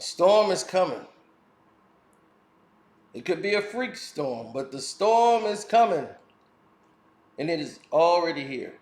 A storm is coming. It could be a freak storm, but the storm is coming. And it is already here.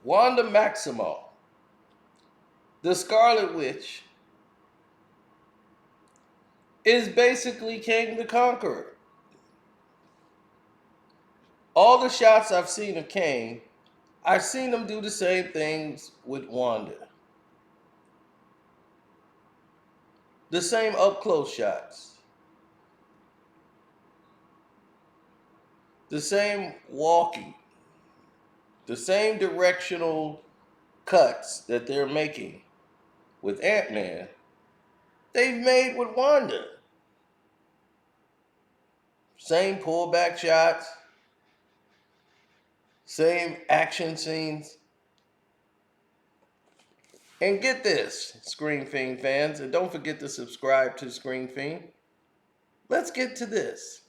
Wanda Maximoff, the Scarlet Witch, is basically Kang the Conqueror. All the shots I've seen of Kang, I've seen him do the same things with Wanda. The same up close shots. The same walking. The same directional cuts that they're making with Antman, they've made with Wanda. Same pullback shots, same action scenes. And get this, Screen Fiend fans, and don't forget to subscribe to Screen Fiend. Let's get to this.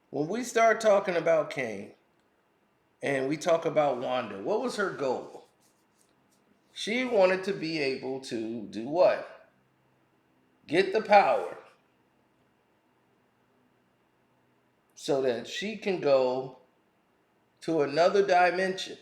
When we start talking about Kang and we talk about Wanda, what was her goal? She wanted to be able to do what? Get the power so that she can go to another dimension,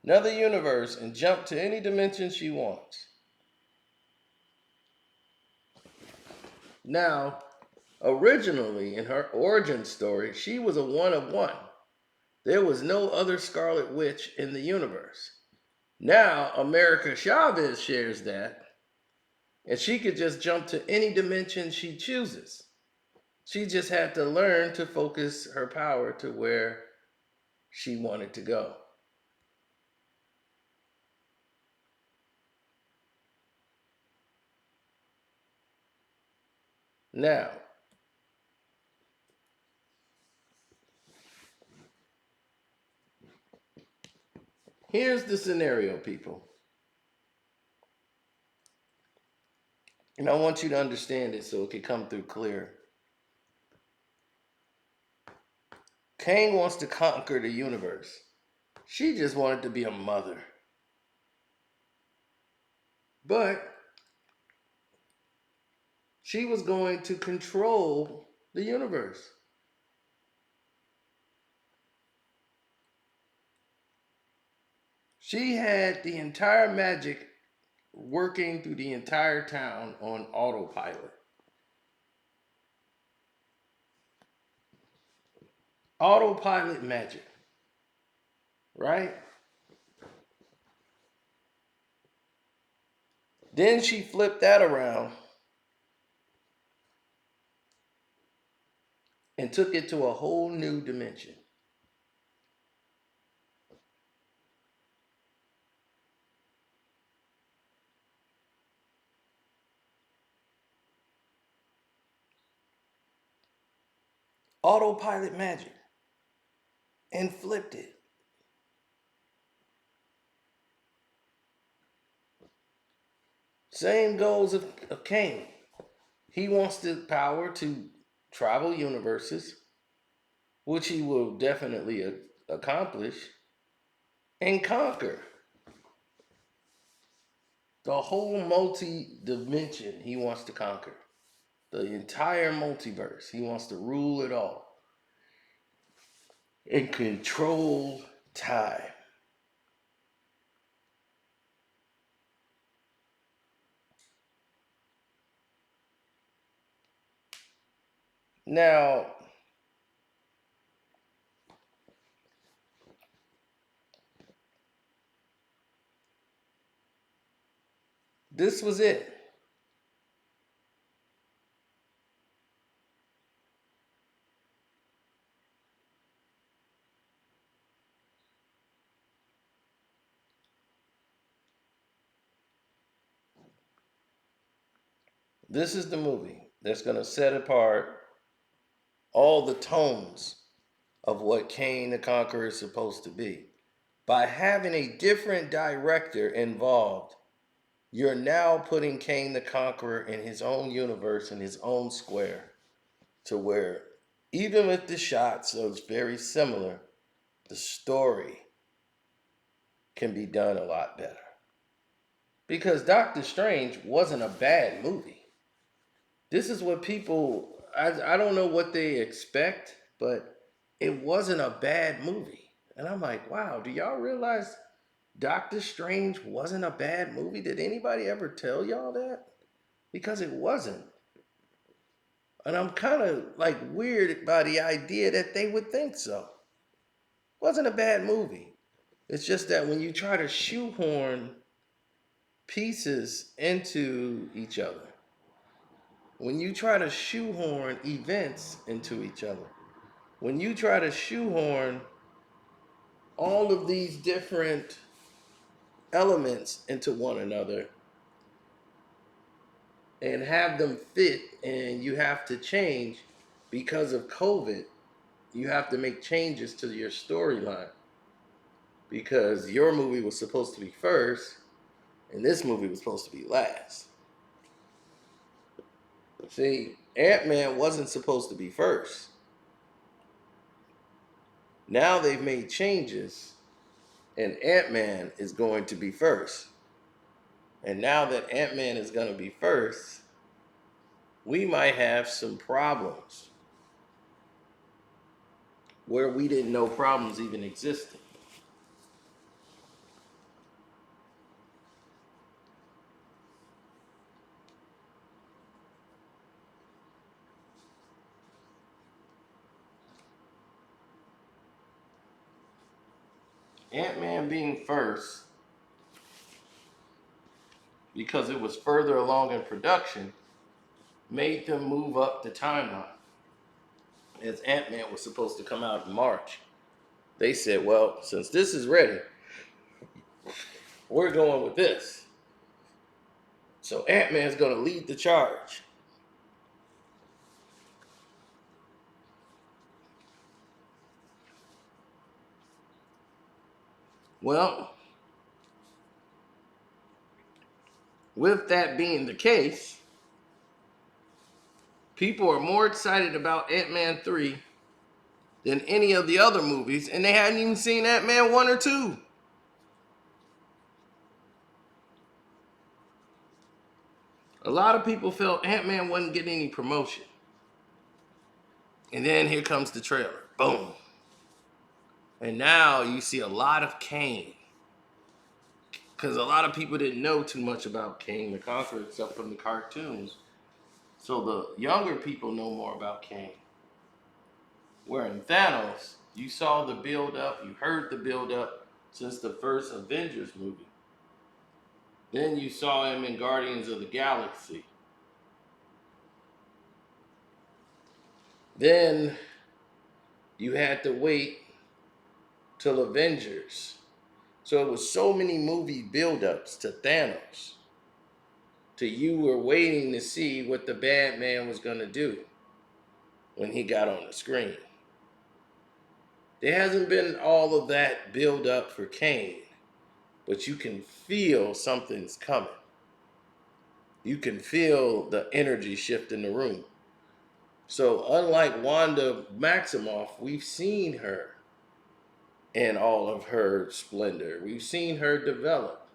another universe, and jump to any dimension she wants. Now, originally in her origin story, she was a one of one. There was no other Scarlet Witch in the universe. Now, America Chavez shares that, and she could just jump to any dimension she chooses. She just had to learn to focus her power to where she wanted to go. Now, here's the scenario, people. And I want you to understand it so it can come through clear. Kang wants to conquer the universe. She just wanted to be a mother. But she was going to control the universe. She had the entire magic working through the entire town on autopilot. Autopilot magic, right? Then she flipped that around and took it to a whole new dimension. Autopilot magic, and flipped it. Same goals of Kang. He wants the power to travel universes, which he will definitely accomplish, and conquer the whole multi-dimension. He wants to conquer the entire multiverse. He wants to rule it all and control time. Now, this was it. This is the movie that's going to set apart all the tones of what Kang the Conqueror is supposed to be. By having a different director involved, you're now putting Kang the Conqueror in his own universe, in his own square, to where even if the shots are very similar, the story can be done a lot better. Because Doctor Strange wasn't a bad movie. This is what people, I don't know what they expect, but it wasn't a bad movie. And I'm like, wow, do y'all realize Doctor Strange wasn't a bad movie? Did anybody ever tell y'all that? Because it wasn't. And I'm kind of like weird by the idea that they would think so. It wasn't a bad movie. It's just that when you try to shoehorn pieces into each other, when you try to shoehorn events into each other, when you try to shoehorn all of these different elements into one another and have them fit, and you have to change because of COVID, you have to make changes to your storyline because your movie was supposed to be first and this movie was supposed to be last. See, Ant-Man wasn't supposed to be first. Now they've made changes and Ant-Man is going to be first. And now that Ant-Man is going to be first, we might have some problems where we didn't know problems even existed. Ant-Man being first, because it was further along in production, made them move up the timeline. As Ant-Man was supposed to come out in March, they said, well, since this is ready, we're going with this. So Ant-Man's going to lead the charge. Well, with that being the case, people are more excited about Ant-Man 3 than any of the other movies, and they hadn't even seen Ant-Man 1 or 2. A lot of people felt Ant-Man wasn't getting any promotion. And then here comes the trailer. Boom. And now you see a lot of Kang. Because a lot of people didn't know too much about Kang the Conqueror except from the cartoons. So the younger people know more about Kang. Where in Thanos, you saw the build up, you heard the build up since the first Avengers movie. Then you saw him in Guardians of the Galaxy. Then you had to wait till Avengers. So it was so many movie build-ups to Thanos. To you were waiting to see what the bad man was going to do when he got on the screen. There hasn't been all of that build-up for Kane, but you can feel something's coming. You can feel the energy shift in the room. So unlike Wanda Maximoff, we've seen her in all of her splendor. We've seen her develop.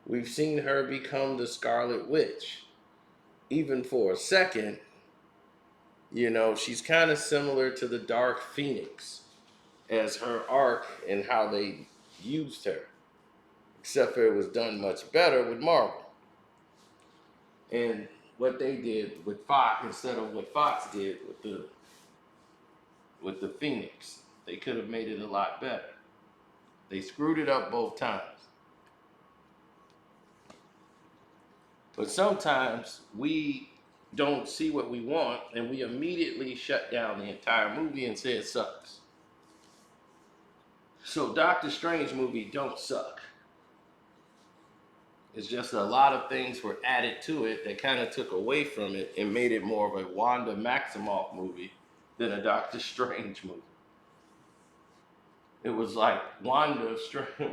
We've seen her become the Scarlet Witch. Even for a second, she's kind of similar to the Dark Phoenix as her arc and how they used her. Except for it was done much better with Marvel. And what they did with Fox instead of what Fox did with the Phoenix. They could have made it a lot better. They screwed it up both times. But sometimes we don't see what we want and we immediately shut down the entire movie and say it sucks. So Doctor Strange movie don't suck. It's just a lot of things were added to it that kind of took away from it and made it more of a Wanda Maximoff movie than a Doctor Strange movie. It was like Wanda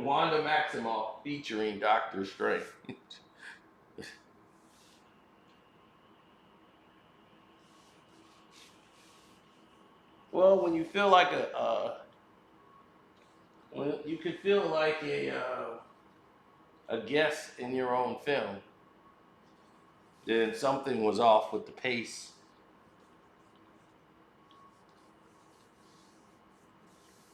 Maximoff featuring Doctor Strange. Well, when you feel like when you can feel like a guest in your own film, then something was off with the pace.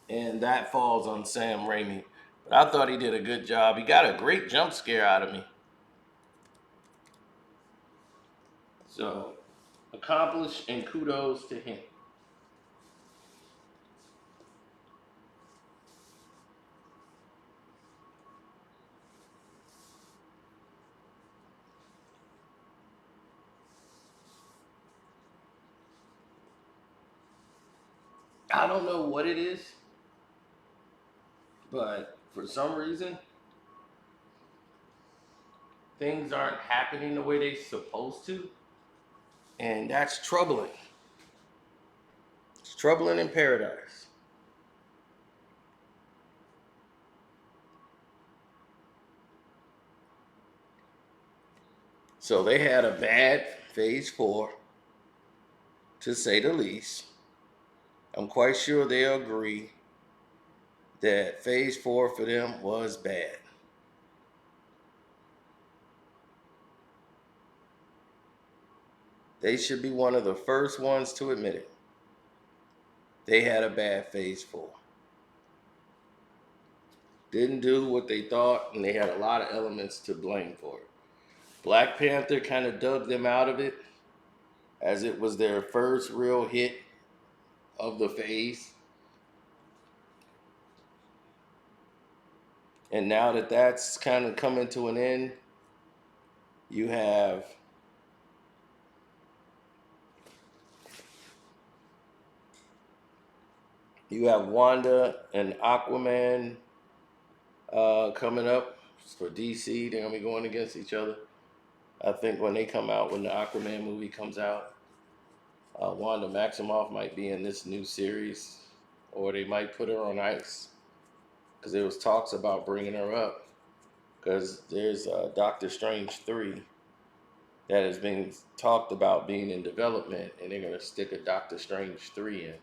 And that falls on Sam Raimi. But I thought he did a good job. He got a great jump scare out of me. So, accomplished and kudos to him. I don't know what it is, but for some reason, things aren't happening the way they're supposed to. And that's troubling. It's troubling in paradise. So they had a bad phase four, to say the least. I'm quite sure they'll agree that phase four for them was bad. They should be one of the first ones to admit it. They had a bad phase four. Didn't do what they thought, and they had a lot of elements to blame for it. Black Panther kind of dug them out of it, as it was their first real hit of the phase. And now that that's kind of coming to an end, you have Wanda and Aquaman coming up for DC. They're gonna be going against each other. I think when they come out, when the Aquaman movie comes out, Wanda Maximoff might be in this new series, or they might put her on ice because there was talks about bringing her up because there's Doctor Strange 3 that has been talked about being in development, and they're gonna stick a Doctor Strange 3 in.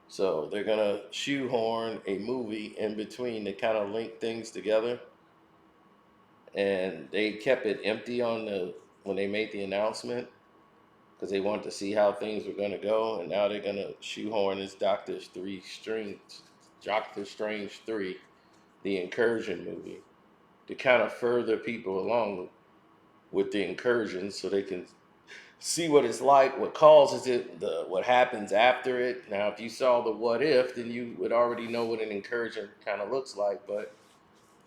So they're gonna shoehorn a movie in between to kind of link things together. And they kept it empty on the when they made the announcement because they wanted to see how things were gonna go. And now they're gonna shoehorn this Doctor Strange 3, the Incursion movie, to kind of further people along with the incursion so they can see what it's like, what causes it, what happens after it. Now, if you saw the what if, then you would already know what an incursion kind of looks like. But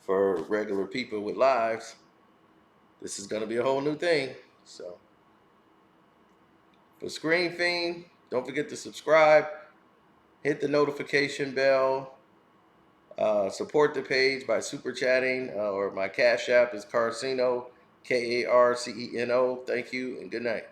for regular people with lives, this is going to be a whole new thing. So, for Screen Fiend, don't forget to subscribe, hit the notification bell, support the page by super chatting, or my Cash App is Carcino, Karceno. Thank you and good night.